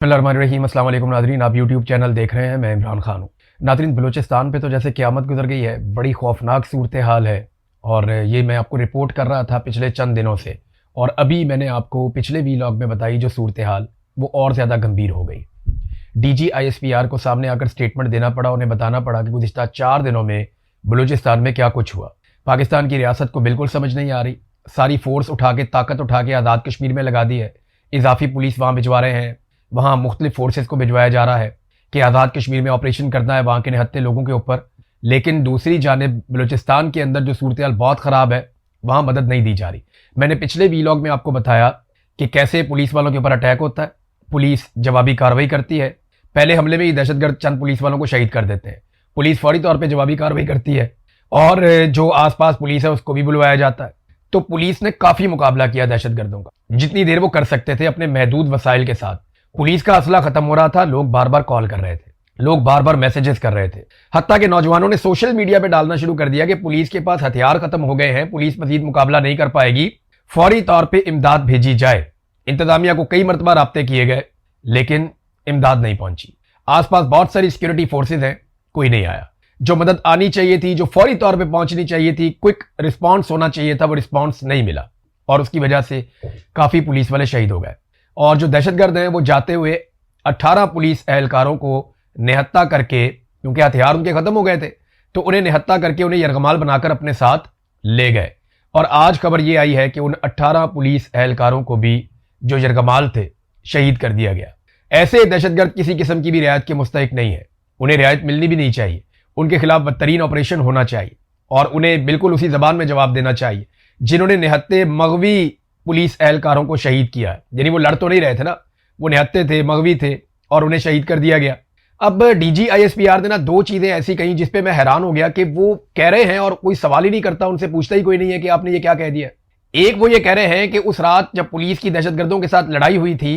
बिस्मिल्लाहिर्रहमानिर्रहीम। अस्सलाम वालेकुम नाज़रीन, आप यूट्यूब चैनल देख रहे हैं। मैं इमरान खान हूँ। नाज़रीन, बलूचिस्तान पे तो जैसे क़यामत गुजर गई है, बड़ी खौफनाक सूरत हाल है और ये मैं आपको रिपोर्ट कर रहा था पिछले चंद दिनों से, और अभी मैंने आपको पिछले वीलॉग में बताई जो सूरत हाल, वो और ज़्यादा गंभीर हो गई। DG ISPR को सामने आकर स्टेटमेंट देना पड़ा, उन्हें बताना पड़ा कि गुज़िश्ता 4 दिनों में बलूचिस्तान में क्या कुछ हुआ। पाकिस्तान की रियासत को बिल्कुल समझ नहीं आ रही। सारी फोर्स उठा के, ताकत उठा के आज़ाद कश्मीर में लगा दी है। इजाफी पुलिस वहाँ भिजवा रहे हैं, वहाँ मुख्तलिफ फोर्सेस को भिजवाया जा रहा है कि आज़ाद कश्मीर में ऑपरेशन करना है वहाँ के निहत्थे लोगों के ऊपर। लेकिन दूसरी जानिब बलूचिस्तान के अंदर जो सूरत हाल बहुत ख़राब है, वहाँ मदद नहीं दी जा रही। मैंने पिछले वीलॉग में आपको बताया कि कैसे पुलिस वालों के ऊपर अटैक होता है, पुलिस जवाबी कार्रवाई करती है। पहले हमले में ही दहशतगर्द चंद पुलिस वालों को शहीद कर देते हैं। पुलिस फौरी तौर पर जवाबी कार्रवाई करती है और जो आसपास पुलिस है उसको भी बुलवाया जाता है। तो पुलिस ने काफ़ी मुकाबला किया दहशतगर्दों का, जितनी देर वो कर सकते थे अपने महदूद वसाइल के साथ। पुलिस का असला खत्म हो रहा था, लोग बार बार कॉल कर रहे थे, लोग बार बार मैसेजेस कर रहे थे। हत्ता के नौजवानों ने सोशल मीडिया पे डालना शुरू कर दिया कि पुलिस के पास हथियार खत्म हो गए हैं, पुलिस मजीद मुकाबला नहीं कर पाएगी, फौरी तौर पे इमदाद भेजी जाए। इंतजामिया को कई मरतबा राब्ते किए गए, लेकिन इमदाद नहीं पहुंची। आसपास बहुत सारी सिक्योरिटी फोर्सेज हैं, कोई नहीं आया। जो मदद आनी चाहिए थी, जो फौरी तौर पर पहुंचनी चाहिए थी, क्विक रिस्पॉन्स होना चाहिए था, वो रिस्पॉन्स नहीं मिला और उसकी वजह से काफ़ी पुलिस वाले शहीद हो गए। और जो दहशतगर्द हैं वो जाते हुए 18 पुलिस एहलकारों को निहत्ता करके, क्योंकि हथियार उनके खत्म हो गए थे, तो उन्हें निहत्ता करके उन्हें यरगमाल बनाकर अपने साथ ले गए। और आज खबर ये आई है कि उन 18 पुलिस एहलकारों को भी जो यरगमाल थे शहीद कर दिया गया। ऐसे दहशतगर्द किसी किस्म की भी रियायत के मुस्तहिक नहीं है, उन्हें रियायत मिलनी भी नहीं चाहिए। उनके खिलाफ बदतरीन ऑपरेशन होना चाहिए और उन्हें बिल्कुल उसी जबान में जवाब देना चाहिए जिन्होंने निहत्ते मगवी पुलिस एहलकारों को शहीद किया है। यानी वो लड़ तो नहीं रहे थे ना, वो निहत्ते थे, मगवी थे और उन्हें शहीद कर दिया गया। अब DG ISPR ने ना 2 चीज़ें ऐसी कहीं जिसपे मैं हैरान हो गया कि वो कह रहे हैं और कोई सवाल ही नहीं करता, उनसे पूछता ही कोई नहीं है कि आपने ये क्या कह दिया। एक, वो ये कह रहे हैं कि उस रात जब पुलिस की दहशतगर्दों के साथ लड़ाई हुई थी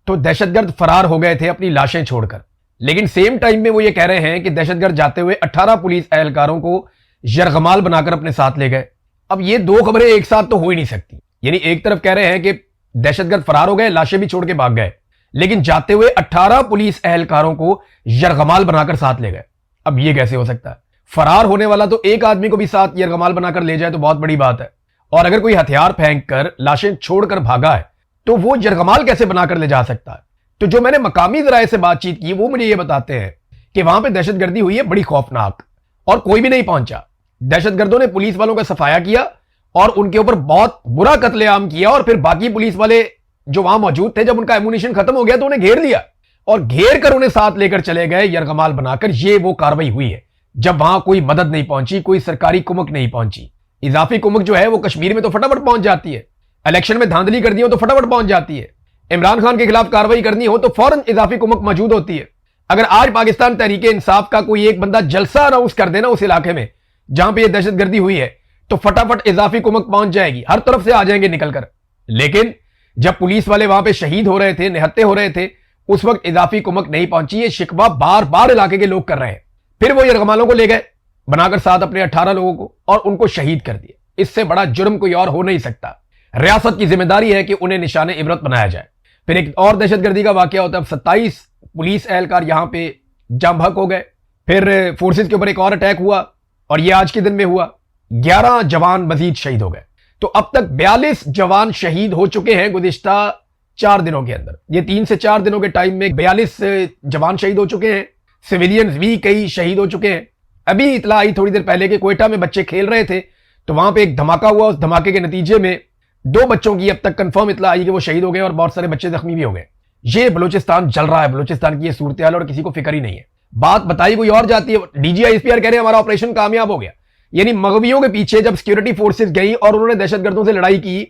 तो दहशतगर्द फरार हो गए थे अपनी लाशें छोड़कर। लेकिन सेम टाइम में वो ये कह रहे हैं कि दहशतगर्द जाते हुए 18 पुलिस एहलकारों को यरगमाल बनाकर अपने साथ ले गए। अब ये 2 खबरें एक साथ तो हो ही नहीं सकती। यानी एक तरफ कह रहे हैं कि दहशतगर्द फरार हो गए, लाशें भी छोड़ के भाग गए, लेकिन जाते हुए 18 पुलिस एहलकारों को यरगमाल बनाकर साथ ले गए। अब ये कैसे हो सकता है? फरार होने वाला तो एक आदमी को भी साथ यरगमाल बनाकर ले जाए तो बहुत बड़ी बात है, और अगर कोई हथियार फेंक कर लाशें छोड़कर भागा है तो वो यरगमाल कैसे बनाकर ले जा सकता है? तो जो मैंने मकामी जराये से बातचीत की वो मुझे ये बताते हैं कि वहां पर दहशतगर्दी हुई है बड़ी खौफनाक, और कोई भी नहीं पहुंचा। दहशतगर्दों ने पुलिस वालों का सफाया किया और उनके ऊपर बहुत बुरा कत्लेआम किया, और फिर बाकी पुलिस वाले जो वहां मौजूद थे, जब उनका एमुनिशन खत्म हो गया तो उन्हें घेर लिया और घेर कर उन्हें साथ लेकर चले गए यरगमाल बनाकर। ये वो कार्रवाई हुई है जब वहां कोई मदद नहीं पहुंची, कोई सरकारी कुमक नहीं पहुंची। इजाफी कुमक जो है वो कश्मीर में तो फटाफट पहुंच जाती है, इलेक्शन में धांधली कर दी हो तो फटाफट पहुंच जाती है, इमरान खान के खिलाफ कार्रवाई करनी हो तो फौरन इजाफी कुमक मौजूद होती है। अगर आज पाकिस्तान तहरीक इंसाफ का कोई एक बंदा जलसा अनाउंस कर देना उस इलाके में जहां पर यह दहशतगर्दी हुई है, तो फटाफट इजाफी कुमक पहुंच जाएगी, हर तरफ से आ जाएंगे निकलकर। लेकिन जब पुलिस वाले वहां पे शहीद हो रहे थे, निहत्ते हो रहे थे, उस वक्त इजाफी कुमक नहीं पहुंची। ये शिकवा बार बार इलाके के लोग कर रहे हैं। फिर वो यरगमालों को ले गए बनाकर साथ अपने 18 लोगों को, और उनको शहीद कर दिया। इससे बड़ा जुर्म कोई और हो नहीं सकता। रियासत की जिम्मेदारी है कि उन्हें निशाने इबरत बनाया जाए। फिर एक और दहशतगर्दी का वाकया होता है। 27 पुलिस एहलकार यहां पे जाम बहक हो गए। फिर फोर्सेज के ऊपर एक और अटैक हुआ और यह आज के दिन में हुआ। 11 जवान मजीद शहीद हो गए। तो अब तक 42 जवान शहीद हो चुके हैं गुज़िश्ता 4 दिनों के अंदर। ये 3 से 4 दिनों के टाइम में 42 जवान शहीद हो चुके हैं। सिविलियंस भी कई शहीद हो चुके हैं। अभी इतला आई थोड़ी देर पहले कि कोयटा में बच्चे खेल रहे थे तो वहां पे एक धमाका हुआ। उस धमाके के नतीजे में 2 बच्चों की अब तक कंफर्म इतला आई कि वो शहीद हो गए और बहुत सारे बच्चे जख्मी भी हो गए। ये बलूचिस्तान जल रहा है, बलूचिस्तान की ये सूरत हाल, और किसी को फिक्र ही नहीं है। बात बताई कोई और जाती है। DG ISPR कह रहे हैं हमारा ऑपरेशन कामयाब हो गया। यानी मगवियों के पीछे जब सिक्योरिटी फोर्सेस गई और उन्होंने दहशतगर्दों से लड़ाई की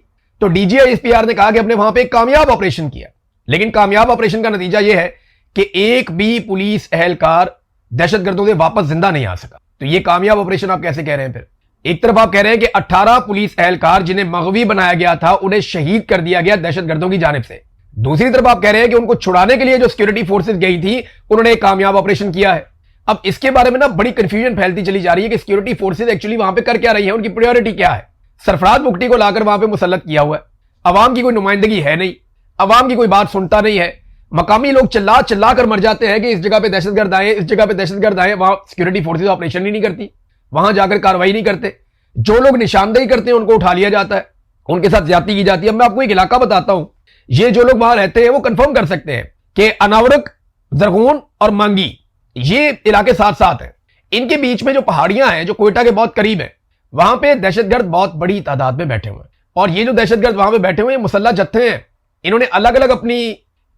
तो DG ISPR ने कहा कि हमने वहां पे एक कामयाब ऑपरेशन किया। लेकिन कामयाब ऑपरेशन का नतीजा यह है कि एक भी पुलिस एहलकार दहशतगर्दों से वापस जिंदा नहीं आ सका। तो ये कामयाब ऑपरेशन आप कैसे कह रहे हैं? फिर एक तरफ आप कह रहे हैं कि 18 पुलिस एहलकार जिन्हें मगवी बनाया गया था उन्हें शहीद कर दिया गया दहशतगर्दों की जानिब से। दूसरी तरफ आप कह रहे हैं कि उनको छुड़ाने के लिए जो सिक्योरिटी फोर्सेस गई थी उन्होंने एक कामयाब ऑपरेशन किया है। अब इसके बारे में ना बड़ी कंफ्यूजन फैलती चली जा रही है कि सिक्योरिटी फोर्सेस एक्चुअली वहां पे कर क्या रही है, उनकी प्रायोरिटी क्या है। सरफराज मुफ्ती को लाकर वहां पे मुसल्लत किया हुआ है, अवाम की कोई नुमाइंदगी है नहीं, अवाम की कोई बात सुनता नहीं है। मकामी लोग चिल्ला चिल्ला कर मर जाते हैं कि इस जगह पे दहशतगर्द आए, इस जगह पे दहशतगर्द आए। वहां सिक्योरिटी फोर्सेज ऑपरेशन ही नहीं करती, वहां जाकर कार्रवाई नहीं करते। जो लोग निशानदेही करते हैं उनको उठा लिया जाता है, उनके साथ ज्यादती की जाती है। मैं आपको एक इलाका बताता हूं, ये जो लोग वहां रहते हैं वो कंफर्म कर सकते हैं कि अनावरक, जरगोन और मांगी ये इलाके साथ साथ हैं। इनके बीच में जो पहाड़ियां हैं, जो कोयटा के बहुत करीब है, वहां पे दहशतगर्द बहुत बड़ी तादाद में बैठे हुए हैं। और ये जो दहशतगर्द वहां पे बैठे हुए हैं, मुसल्लह जत्थे हैं। इन्होंने अलग अलग अपनी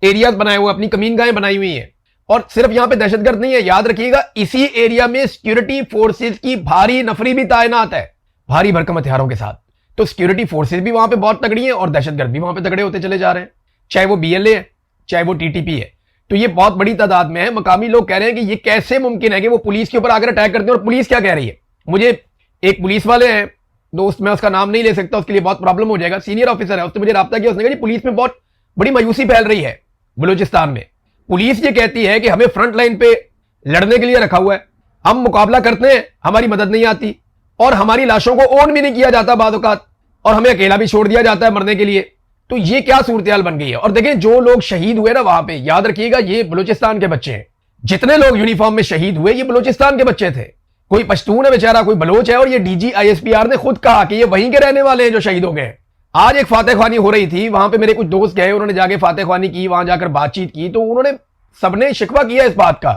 एरियाज बनाए हुए, अपनी कमीनगाहें बनाई हुई हैं। और सिर्फ यहां पे दहशतगर्द नहीं है, याद रखिएगा, इसी एरिया में सिक्योरिटी फोर्सेज की भारी नफरी भी तैनात है, भारी भरकम हथियारों के साथ। तो सिक्योरिटी फोर्सेज भी वहां पे बहुत तगड़ी हैं और दहशतगर्द भी वहां पे तगड़े होते चले जा रहे हैं, चाहे वो बीएलए है, चाहे वो टीटीपी है। तो ये बहुत बड़ी तादाद में है। मकामी लोग कह रहे हैं कि ये कैसे मुमकिन है कि वो पुलिस के ऊपर आकर अटैक करते हैं। और पुलिस क्या कह रही है, मुझे एक पुलिस वाले हैं दोस्त, मैं उसका नाम नहीं ले सकता, उसके लिए बहुत प्रॉब्लम हो जाएगा, सीनियर ऑफिसर है, उसने मुझे राब्ता किया। उसने कहा पुलिस में बहुत बड़ी मायूसी फैल रही है बलूचिस्तान में। पुलिस ये कहती है कि हमें फ्रंट लाइन पे लड़ने के लिए रखा हुआ है, हम मुकाबला करते हैं, हमारी मदद नहीं आती और हमारी लाशों को ओन भी नहीं किया जाता बाद औकात, और हमें अकेला भी छोड़ दिया जाता है मरने के लिए। तो ये क्या सूरत बन गई है। और देखें, जो लोग शहीद हुए ना वहां पे, याद रखिएगा ये बलूचिस्तान के बच्चे हैं। जितने लोग यूनिफॉर्म में शहीद हुए ये बलूचिस्तान के बच्चे थे। कोई पश्तून है बेचारा, कोई बलोच है। और ये डीजी आईएसपीआर ने खुद कहा कि ये वहीं के रहने वाले हैं जो शहीद हो गए। आज एक फातह ख्वानी हो रही थी, वहां पे मेरे कुछ दोस्त गए, उन्होंने जाके फातह ख्वानी की, वहां जाकर बातचीत की। तो उन्होंने सबने शिकवा किया इस बात का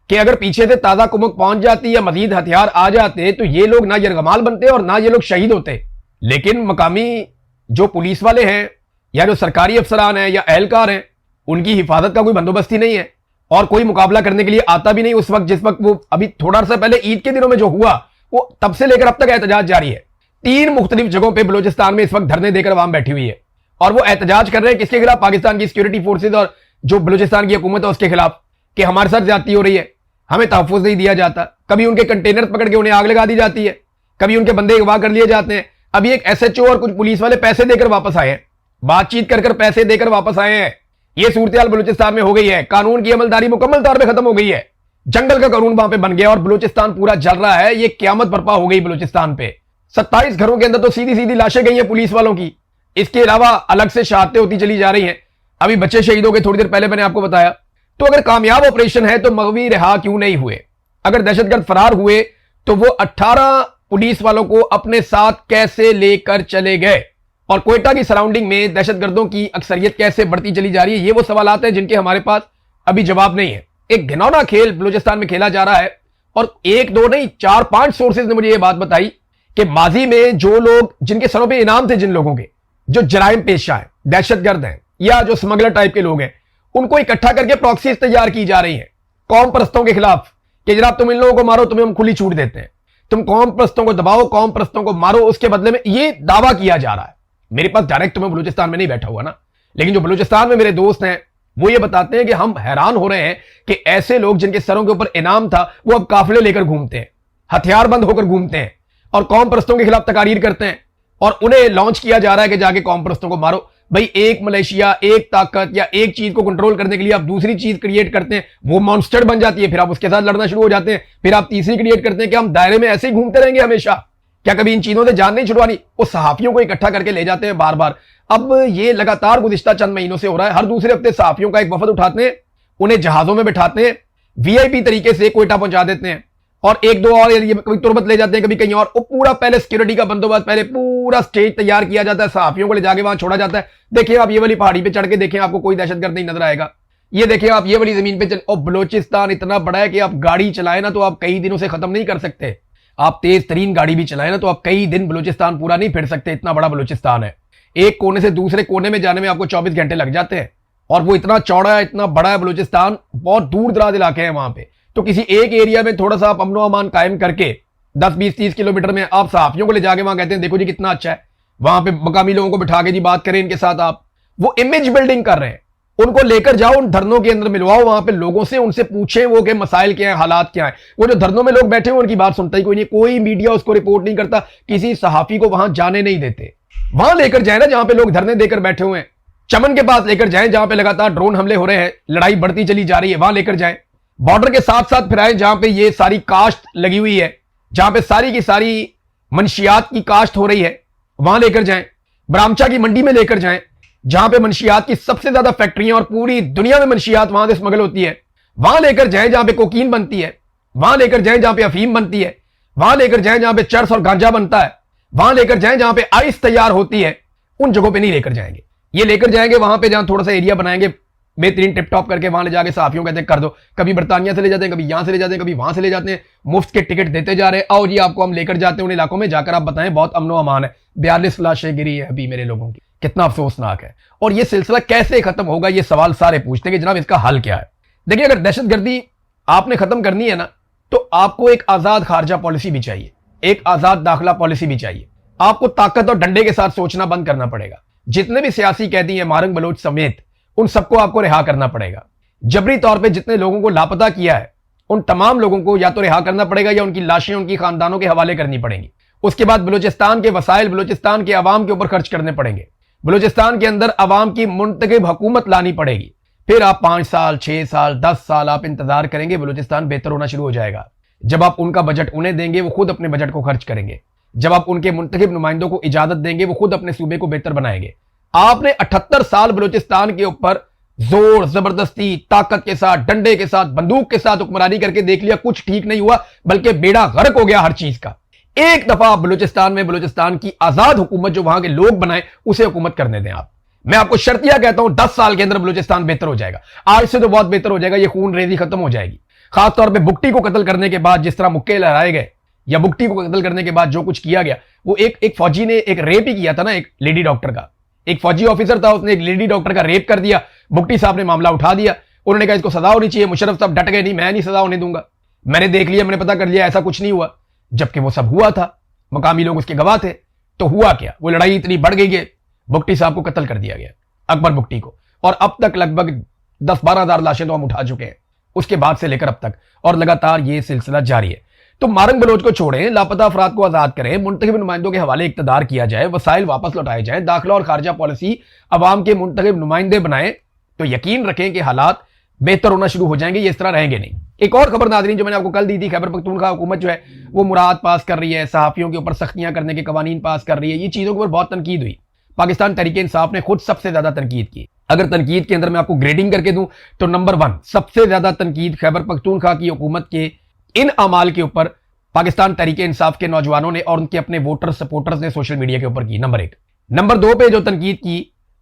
कि अगर पीछे से ताजा कुमक पहुंच जाती या मजीद हथियार आ जाते तो ये लोग ना यरगमाल बनते और ना ये लोग शहीद होते। लेकिन मकामी जो पुलिस वाले हैं या जो सरकारी अफसरान हैं या एहलकार हैं, उनकी हिफाजत का कोई बंदोबस्त ही नहीं है और कोई मुकाबला करने के लिए आता भी नहीं। उस वक्त जिस वक्त वो अभी थोड़ा सा पहले ईद के दिनों में जो हुआ, वो तब से लेकर अब तक एहतजाज जारी है। 3 मुख्तलिफ जगहों पे बलूचिस्तान में इस वक्त धरने देकर आवाम बैठी हुई है और वो एहतजाज कर रहे हैं किसके खिलाफ, पाकिस्तान की सिक्योरिटी फोर्सेज और जो बलूचिस्तान की हुकूमत है उसके खिलाफ, कि हमारे साथ ज्यादती हो रही है, हमें तहफ़्फ़ुज़ नहीं दिया जाता। कभी उनके कंटेनर पकड़ के उन्हें आग लगा दी जाती है, कभी उनके बंदे अगवा कर लिए जाते हैं। अभी एक एसएचओ और कुछ पुलिस वाले पैसे देकर वापस आए हैं, बातचीत कर पैसे देकर वापस आए हैं। यह सूरत बलूचिस्तान में हो गई है। कानून की अमलदारी मुकम्मल तौर पर खत्म हो गई है, जंगल का कानून वहां पे बन गया और बलूचिस्तान पूरा जल रहा है। ये क्यामत बर्पा हो गई बलूचिस्तान पे। 27 घरों के अंदर तो सीधी सीधी लाशें गई हैं पुलिस वालों की। इसके अलावा अलग से शहादतें होती चली जा रही हैं। अभी बच्चे शहीद हो गए, थोड़ी देर पहले मैंने आपको बताया। तो अगर कामयाब ऑपरेशन है तो मगवी रिहा क्यों नहीं हुए? अगर दहशतगर्द फरार हुए तो वो 18 पुलिस वालों को अपने साथ कैसे लेकर चले गए? और कोयटा की सराउंडिंग में दहशतगर्दों की अक्सरियत कैसे बढ़ती चली जा रही है? ये वो सवालात हैं जिनके हमारे पास अभी जवाब नहीं है। एक घिनौना खेल बलूचिस्तान में खेला जा रहा है और 1 2 नहीं 4 5 सोर्सेज ने मुझे यह बात बताई कि माजी में जो लोग जिनके सरों पे इनाम थे, जिन लोगों के जो जराइम पेशा है, दहशतगर्द हैं या जो स्मगलर टाइप के लोग हैं, उनको इकट्ठा करके प्रॉक्सीज तैयार की जा रही हैं कौम परस्तों के खिलाफ कि जनाब तुम इन लोगों को मारो, तुम्हें हम खुली छूट देते हैं, तुम कौम परस्तों को दबाओ, कौम परस्तों को मारो, उसके बदले में ये दावा किया जा रहा है। मेरे पास डायरेक्ट तुम्हें बलूचिस्तान में नहीं बैठा हुआ ना, लेकिन जो बलूचिस्तान में मेरे दोस्त हैं वो ये बताते हैं कि हम हैरान हो रहे हैं कि ऐसे लोग जिनके सरों के ऊपर इनाम था वो अब काफिले लेकर घूमते हैं, हथियारबंद होकर घूमते हैं और कौम परस्तों के खिलाफ तकारीर करते हैं और उन्हें लॉन्च किया जा रहा है कि जाके कौम परस्तों को मारो। भाई एक मलेशिया, एक ताकत या एक चीज को कंट्रोल करने के लिए आप दूसरी चीज क्रिएट करते हैं, वो मॉन्स्टर बन जाती है, फिर आप उसके साथ लड़ना शुरू हो जाते हैं, फिर आप तीसरी क्रिएट करते हैं कि हम दायरे में ऐसे ही घूमते रहेंगे हमेशा, क्या कभी इन चीजों से जान नहीं छुड़वानी? वो सहाफियों को इकट्ठा करके ले जाते हैं बार बार। अब ये लगातार गुज़िश्ता चंद महीनों से हो रहा है। हर दूसरे हफ्ते सहाफियों का एक वफद उठाते हैं, उन्हें जहाजों में बिठाते हैं, वीआईपी तरीके से कोयटा पहुंचा देते हैं और 1 2 और कभी तुरबत ले जाते हैं, कभी कहीं और। वो पूरा पहले सिक्योरिटी का बंदोबस्त, पहले पूरा स्टेज तैयार किया जाता है, सहाफियों को ले जाके वहां छोड़ा जाता है। देखिए आप ये वाली पहाड़ी पे चढ़ के देखें, आपको कोई दहशतगर्द नहीं नजर आएगा। ये देखिए आप ये वाली जमीन पे चल, और बलूचिस्तान इतना बड़ा है कि आप गाड़ी चलाए ना तो आप कई दिनों से खत्म नहीं कर सकते। आप तेज तरीन गाड़ी भी चलाए ना तो आप कई दिन बलूचिस्तान पूरा नहीं फिर सकते, इतना बड़ा बलूचिस्तान है। एक कोने से दूसरे कोने में जाने में आपको 24 घंटे लग जाते हैं और वो इतना चौड़ा है, इतना बड़ा है बलूचिस्तान, बहुत दूर दराज इलाके हैं वहां पे। तो किसी एक एरिया में थोड़ा सा आप अमनो अमान कायम करके 10 20 30 किलोमीटर में आप सहाफियों को ले जाके वहां कहते हैं देखो जी कितना अच्छा है, वहां पे मकामी लोगों को बिठा के जी बात करें इनके साथ, आप वो इमेज बिल्डिंग कर रहे हैं। उनको लेकर जाओ, उन धरनों के अंदर मिलवाओ वहां पे लोगों से, उनसे पूछें वो के मसाइल क्या है, हालात क्या है। वो जो धरनों में लोग बैठे हैं उनकी बात सुनता ही कोई नहीं, कोई मीडिया उसको रिपोर्ट नहीं करता, किसी सहाफी को वहां जाने नहीं देते। वहां लेकर जाए ना जहां पे लोग धरने देकर बैठे हुए हैं, चमन के पास लेकर जाएं जहां पे लगातार ड्रोन हमले हो रहे हैं, लड़ाई बढ़ती चली जा रही है, वहां लेकर जाएं। बॉर्डर के साथ साथ फिर आए जहां पे ये सारी काश्त लगी हुई है, जहां पे सारी की सारी मनशियात की काश्त हो रही है, वहां लेकर जाएं। ब्राह्मचा की मंडी में लेकर जाएं जहां पे मंशियात की सबसे ज्यादा फैक्ट्रियां और पूरी दुनिया में मंशियात वहां से स्मगल होती है, वहां लेकर जाएं जहां पे कोकीन बनती है, वहां लेकर जाएं जहां पे अफीम बनती है, वहां लेकर जाएं जहां पे चरस और गांजा बनता है, वहां लेकर जाएं जहां पे आइस तैयार होती है, उन जगहों पे नहीं लेकर जाएंगे। ये लेकर जाएंगे वहां पे जहां थोड़ा सा एरिया बनाएंगे बेहतरीन टिप टॉप करके, वहां ले जाके सहाफियों कहते हैं कर दो, कभी बर्तानिया से ले जाते हैं, कभी यहां से ले जाते हैं, कभी वहां से ले जाते हैं, मुफ्त के टिकट देते जा रहे हैं, आओ जी आपको हम लेकर जाते हैं उन इलाकों में, जाकर आप बताएं बहुत अमनो अमान है। 42 लाशें गिरी है अभी मेरे लोगों की, कितना अफसोसनाक है। और ये सिलसिला कैसे खत्म होगा, ये सवाल सारे पूछते हैं कि जनाब इसका हल क्या है। देखिए, अगर दहशतगर्दी आपने खत्म करनी है ना, तो आपको एक आजाद खारजा पॉलिसी भी चाहिए, एक आजाद दाखिला पॉलिसी भी चाहिए। आपको ताकत और डंडे के साथ सोचना बंद करना पड़ेगा। जितने भी सियासी कैदी हैं मारंग बलोच समेत, उन सबको आपको रिहा करना पड़ेगा। जबरी तौर पे जितने लोगों को लापता किया है, उन तमाम लोगों को या तो रिहा करना पड़ेगा या उनकी लाशें उनकी खानदानों के हवाले करनी पड़ेंगी। उसके बाद बलूचिस्तान के वसाइल बलूचिस्तान के अवाम के ऊपर खर्च करने पड़ेंगे। बलूचिस्तान के अंदर अवाम की मुंतखब हुकूमत लानी पड़ेगी। फिर आप 5 साल 6 साल 10 साल आप इंतजार करेंगे, बलूचिस्तान बेहतर होना शुरू हो जाएगा। जब आप उनका बजट उन्हें देंगे, वो खुद अपने बजट को खर्च करेंगे। जब आप उनके मुंतखब नुमाइंदों को इजाजत देंगे, वो खुद अपने सूबे को बेहतर बनाएंगे। आपने 78 साल बलूचिस्तान के ऊपर जोर जबरदस्ती ताकत के साथ डंडे के साथ बंदूक के साथ हुक्मरानी करके देख लिया, कुछ ठीक नहीं हुआ, बल्कि बेड़ा गर्क हो गया हर चीज का। एक दफा आप बलूचिस्तान में बलूचिस्तान की आजाद हुकूमत जो वहां के लोग बनाए उसे हुकूमत करने दें आप। मैं आपको शर्तिया कहता हूं 10 साल के अंदर बलूचिस्तान बेहतर हो जाएगा। आज से तो बहुत बेहतर हो जाएगा, ये खून रेजी खत्म हो जाएगी। खासतौर पर बुगटी को कत्ल करने के बाद जिस तरह मुक्के लहराए गए, या बुगटी को कत्ल करने के बाद जो कुछ किया गया, वो एक फौजी ने एक रेप ही किया था ना, एक लेडी डॉक्टर का। एक फौजी ऑफिसर था, उसने एक लेडी डॉक्टर का रेप कर दिया। बुगटी साहब ने मामला उठा दिया, उन्होंने कहा इसको सजा होनी चाहिए। मुशर्रफ साहब डट गए, नहीं मैं नहीं सजा होने दूंगा, मैंने देख लिया, मैंने पता कर लिया, ऐसा कुछ नहीं हुआ। जबकि वो सब हुआ था, मकामी लोग उसके गवाह थे। तो हुआ क्या, वो लड़ाई इतनी बढ़ गई है, बुगटी साहब को कत्ल कर दिया गया, अकबर बुगटी को। और अब तक लगभग 10-12 हजार लाशें तो हम उठा चुके हैं उसके बाद से लेकर अब तक, और लगातार ये सिलसिला जारी है। तो मारंग बलोच को छोड़ें, लापता अफराद को आजाद करें, मुंतखब नुमाइंदों के हवाले इक्तदार किया जाए, वसाइल वापस लौटाए जाए, दाखिला और खारजा पॉलिसी अवाम के मुंतखब नुमाइंदे बनाए, तो यकीन रखें कि हालात बेहतर होना शुरू हो जाएंगे। ये इस तरह रहेंगे नहीं। एक और खबर नाज़रीन जो मैंने आपको कल दी थी, खैबर पख्तूनख्वा हुकूमत जो है वो मुराद पास कर रही है, सहाफियों के ऊपर सख्तियां करने के कवानीन पास कर रही है। ये चीजों के ऊपर बहुत तनकीद हुई। पाकिस्तान तहरीक इंसाफ ने खुद सबसे ज्यादा तनकीद की। अगर तनकीद के अंदर मैं आपको ग्रेडिंग करके दूं तो नंबर 1 सबसे ज्यादा तनकीद खैबर पख्तूनख्वा की हुकूमत के इन अमाल के ऊपर पाकिस्तान तहरीक इंसाफ के नौजवानों ने और उनके अपने वोटर सपोर्टर्स ने सोशल मीडिया के ऊपर की, नंबर 1। नंबर 2 पे जो तनकीद की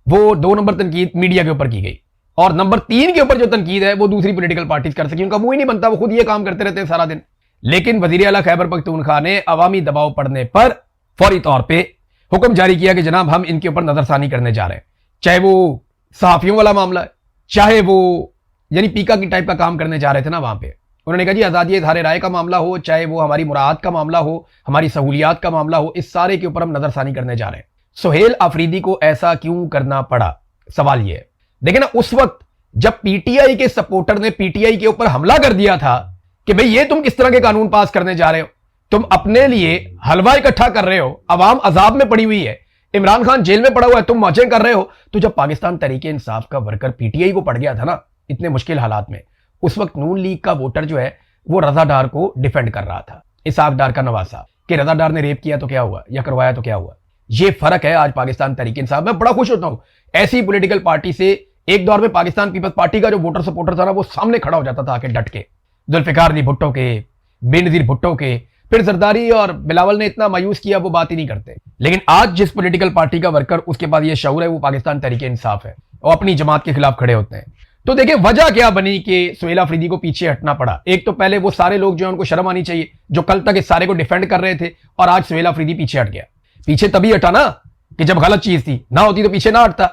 वो 2 नंबर तनकीद मीडिया के ऊपर की गई, और नंबर 3 के ऊपर जो तनकीद है वो दूसरी पॉलिटिकल पार्टीज कर सकी। उनका मुंह ही नहीं बनता, वो खुद ये काम करते रहते हैं सारा दिन। लेकिन वजीर आला खैबर पख्तूनख्वा ने अवामी दबाव पड़ने पर फौरी तौर पर हुक्म जारी किया कि जनाब हम इनके ऊपर नजरसानी करने जा रहे हैं, चाहे वो सहाफियों वाला मामला है, चाहे वो यानी पीका की टाइप का काम करने जा रहे थे ना वहां पे। उन्होंने कहा जी आज़ादी इज़हार राय का मामला हो, चाहे वो हमारी मुराद का मामला हो, हमारी सहूलियात का मामला हो, इस सारे के ऊपर हम नजरसानी करने जा रहे हैं। सुहेल अफरीदी को ऐसा क्यों करना पड़ा, सवाल ये है। देखिए ना, उस वक्त जब पीटीआई के सपोर्टर ने पीटीआई के ऊपर हमला कर दिया था कि भाई ये तुम किस तरह के कानून पास करने जा रहे हो, तुम अपने लिए हलवा इकट्ठा कर रहे हो, अवाम अजाब में पड़ी हुई है, इमरान खान जेल में पड़ा हुआ है, तुम मौजें कर रहे हो। तो जब पाकिस्तान तहरीक इंसाफ का वर्कर पीटीआई को पड़ गया था ना इतने मुश्किल हालात में, उस वक्त नून लीग का वोटर जो है वो रजा डार को डिफेंड कर रहा था, इसहाक डार का नवासा, कि रजा डार ने रेप किया तो क्या हुआ या करवाया तो क्या हुआ। ये फर्क है आज पाकिस्तान तहरीक इंसाफ। मैं बड़ा खुश होता हूं ऐसी पॉलिटिकल पार्टी से। एक दौर में पाकिस्तान पीपल्स पार्टी का जो वोटर सपोर्टर था ना वो सामने खड़ा हो जाता था आके डट के, जुल्फिकार अली भुट्टो के, बेनजीर भुट्टो के, फिर जरदारी और बिलावल ने इतना मायूस किया वो बात ही नहीं करते। लेकिन आज जिस पॉलिटिकल पार्टी का वर्कर उसके पास ये शऊर है वो पाकिस्तान तहरीक इंसाफ है, वो अपनी जमात के खिलाफ खड़े होते हैं। तो देखिए वजह क्या बनी कि सुहेल अफरीदी को पीछे हटना पड़ा। एक तो पहले वो सारे लोग जो है उनको शर्म आनी चाहिए जो कल तक इस सारे को डिफेंड कर रहे थे, और आज सुहेल अफरीदी पीछे हट गया। पीछे तभी हटा ना कि जब गलत चीज थी, ना होती तो पीछे ना हटता,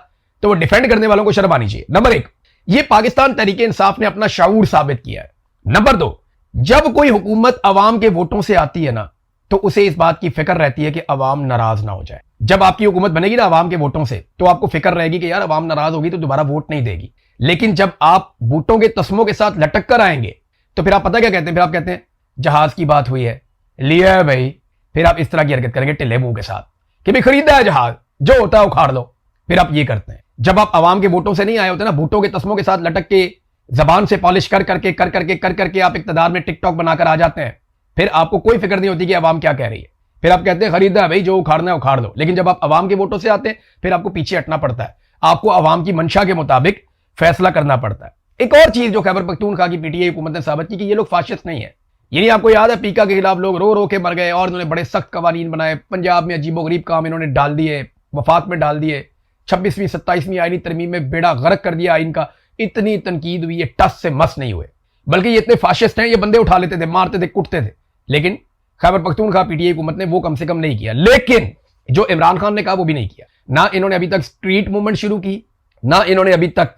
तो वो डिफेंड करने वालों को शर्म आनी चाहिए। नंबर 1, ये पाकिस्तान तहरीक इंसाफ ने अपना शऊर साबित किया है। नंबर 2, जब कोई हुकूमत अवाम के वोटों से आती है ना तो उसे इस बात की फिक्र रहती है कि अवाम नाराज ना हो जाए। जब आपकी हुकूमत बनेगी ना अवाम के वोटों से तो आपको फिक्र रहेगी कि यार अवाम नाराज होगी तो दोबारा वोट नहीं देगी। लेकिन जब आप बूटों के तस्मों के साथ लटक कर आएंगे तो फिर आप पता क्या कहते हैं, फिर आप कहते हैं जहाज की बात हुई है, लिया है भाई। फिर आप इस तरह की हरकत करेंगे टिल्ले मुंह के साथ कि भाई खरीदा है जहाज, जो होता है उखाड़ लो। फिर आप ये करते हैं। जब आप अवाम के वोटों से नहीं आए होते ना, बूटों के तस्मों के साथ लटक के जबान से पॉलिश कर करके आप इक्तदार में टिकटॉक बनाकर आ जाते हैं, फिर आपको कोई फिक्र नहीं होती कि अवाम क्या कह रही है। फिर आप कहते हैं खरीदा है भाई, जो उखाड़ना है उखाड़ दो। लेकिन जब आप अवाम के वोटों से आते हैं फिर आपको पीछे हटना पड़ता है। आपको अवाम की मंशा के मुताबिक फैसला करना पड़ता है। एक और चीज जो खैबर पख्तूनख्वा की पीटीआई हुकूमत ने साबित की कि ये लोग फाशिस्ट नहीं है। यानी आपको याद है पीका के खिलाफ लोग रो रो के मर गए और इन्होंने बड़े सख्त कवानीन बनाए, पंजाब में अजीबोगरीब काम इन्होंने डाल दिए, वफात में डाल दिए, 26वीं 27वीं आईनी तरमीम में बेड़ा गर्क कर दिया आइन का। इतनी तनकीद हुई, ये टस से मस नहीं हुए, बल्कि ये इतने फाशिस्ट हैं, ये बंदे उठा लेते थे, मारते थे, कुटते थे। लेकिन खैबर पख्तूनख्वा पीटीआई हुकूमत ने वो कम से कम नहीं किया। लेकिन जो इमरान खान ने कहा वो भी नहीं किया। ना इन्होंने अभी तक स्ट्रीट मूवमेंट शुरू की, ना इन्होंने अभी तक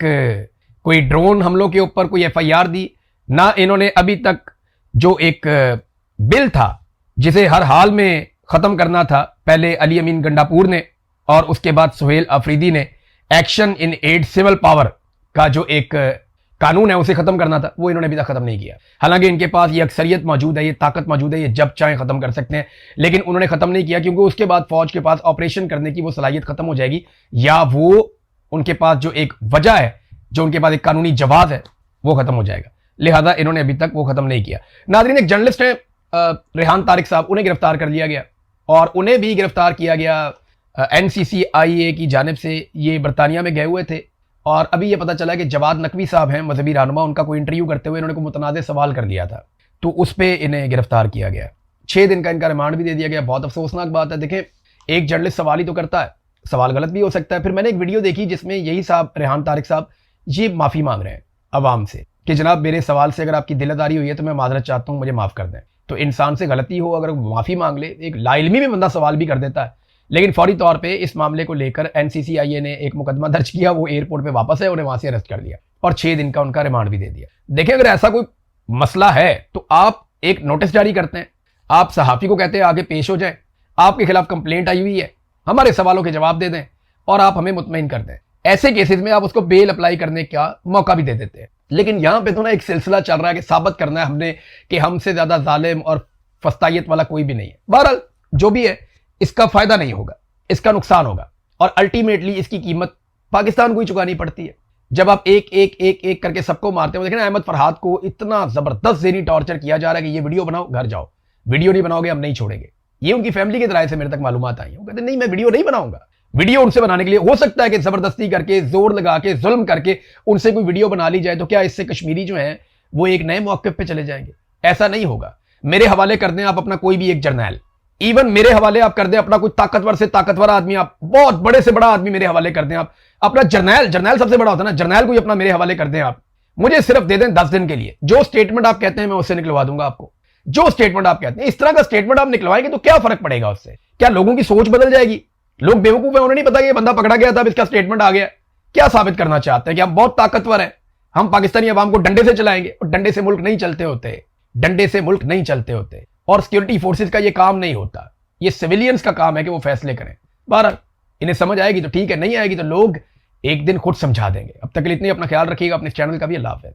कोई ड्रोन हमलों के ऊपर कोई एफआईआर दी, ना इन्होंने अभी तक जो एक बिल था जिसे हर हाल में खत्म करना था, पहले अली अमीन गंडापुर ने और उसके बाद सुहेल अफरीदी ने, action in aid civil power का जो एक कानून है उसे खत्म करना था, वो इन्होंने अभी तक खत्म नहीं किया। हालांकि इनके पास ये अक्सरियत मौजूद है, ये ताकत मौजूद है, ये जब चाहे खत्म कर सकते हैं, लेकिन उन्होंने खत्म नहीं किया क्योंकि उसके बाद फौज के पास ऑपरेशन करने की वो सलाहियत खत्म हो जाएगी, या वो उनके पास जो एक वजह है, जो उनके पास एक कानूनी जवाब है, वो खत्म हो जाएगा। लिहाजा इन्होंने अभी तक वो खत्म नहीं किया। नाज़रीन, एक जर्नलिस्ट है रेहान तारिक साहब, उन्हें गिरफ्तार कर लिया गया और उन्हें भी गिरफ्तार किया गया NCCIA की जानिब से। ये बरतानिया में गए हुए थे और अभी ये पता चला कि जवाद नकवी साहब हैं मजहबी रहनुमा, उनका कोई इंटरव्यू करते हुए इन्होंने कोई मुतनाज़ सवाल कर दिया था, तो उस पर इन्हें गिरफ्तार किया गया। 6 दिन का इनका रिमांड भी दे दिया गया। बहुत अफसोसनाक बात है। देखें, एक जर्नलिस्ट सवाल ही तो करता है, सवाल गलत भी हो सकता है। फिर मैंने एक वीडियो देखी जिसमें यही साहब रेहान तारिक साहब ये माफ़ी मांग रहे हैं अवाम से कि जनाब मेरे सवाल से अगर आपकी दिलदारी हुई है तो मैं माजरत चाहता हूँ, मुझे माफ़ कर दें। तो इंसान से गलती हो, अगर माफ़ी मांग ले, एक लाइल्मी में बंदा सवाल भी कर देता है। लेकिन फौरी तौर पे इस मामले को लेकर NCCIA ने एक मुकदमा दर्ज किया, वो एयरपोर्ट पे वापस है, उन्हें वहां से अरेस्ट कर लिया और 6 दिन का उनका रिमांड भी दे दिया। देखिए, अगर ऐसा कोई मसला है तो आप एक नोटिस जारी करते हैं, आप सहाफ़ी को कहते हैं आगे पेश हो जाए, आपके खिलाफ कंप्लेंट आई हुई है, हमारे सवालों के जवाब दे दें और आप हमें मुतमईन कर दें। ऐसे केसेस में आप उसको बेल अप्लाई करने का मौका भी दे देते हैं। लेकिन यहां पे तो ना एक सिलसिला चल रहा है कि साबित करना है हमने कि हमसे ज्यादा जालिम और फस्तायत वाला कोई भी नहीं है। बहरहाल जो भी है, इसका फायदा नहीं होगा, इसका नुकसान होगा और अल्टीमेटली इसकी कीमत पाकिस्तान को ही चुकानी पड़ती है। जब आप एक एक एक एक करके सबको मारते हो। देखें ना, अहमद फरहाद को इतना जबरदस्त ज़हनी टॉर्चर किया जा रहा है कि ये वीडियो बनाओ, घर जाओ, वीडियो नहीं बनाओगे हम नहीं छोड़ेंगे। ये उनकी फैमिली के जराये से मेरे तक मालूमात आई। वो कहते नहीं, मैं वीडियो नहीं बनाऊंगा। वीडियो उनसे बनाने के लिए हो सकता है कि जबरदस्ती करके, जोर लगा के, जुल्म करके उनसे कोई वीडियो बना ली जाए, तो क्या इससे कश्मीरी जो है वो एक नए मौक़िफ़ पे चले जाएंगे? ऐसा नहीं होगा। मेरे हवाले कर दें आप अपना कोई भी एक जर्नैल, इवन मेरे हवाले आप कर दें अपना कोई ताकतवर से ताकतवर आदमी, आप बहुत बड़े से बड़ा आदमी मेरे हवाले कर दें, आप अपना जर्नैल, जर्नैल सबसे बड़ा होता है ना, जर्नैल कोई अपना मेरे हवाले कर दें आप, मुझे सिर्फ दे दें 10 दिन के लिए। जो स्टेटमेंट आप कहते हैं मैं उससे निकलवा दूंगा आपको। जो स्टेटमेंट आप कहते हैं, इस तरह का स्टेटमेंट आप निकलवाएंगे तो क्या फर्क पड़ेगा उससे? क्या लोगों की सोच बदल जाएगी? लोग बेवकूफ है, उन्हें नहीं पता कि ये बंदा पकड़ा गया था, अब इसका स्टेटमेंट आ गया। क्या साबित करना चाहते हैं कि हम बहुत ताकतवर हैं, हम पाकिस्तानी अवाम को डंडे से चलाएंगे? और डंडे से मुल्क नहीं चलते होते, डंडे से मुल्क नहीं चलते होते। और सिक्योरिटी फोर्सेज का ये काम नहीं होता, ये सिविलियंस का काम है कि वो फैसले करें। बहरहाल इन्हें समझ आएगी तो ठीक है, नहीं आएगी तो लोग एक दिन खुद समझा देंगे। अब तक के लिए इतनी, अपना ख्याल रखिएगा, अपने चैनल का भी। अल्लाह हाफ़िज़।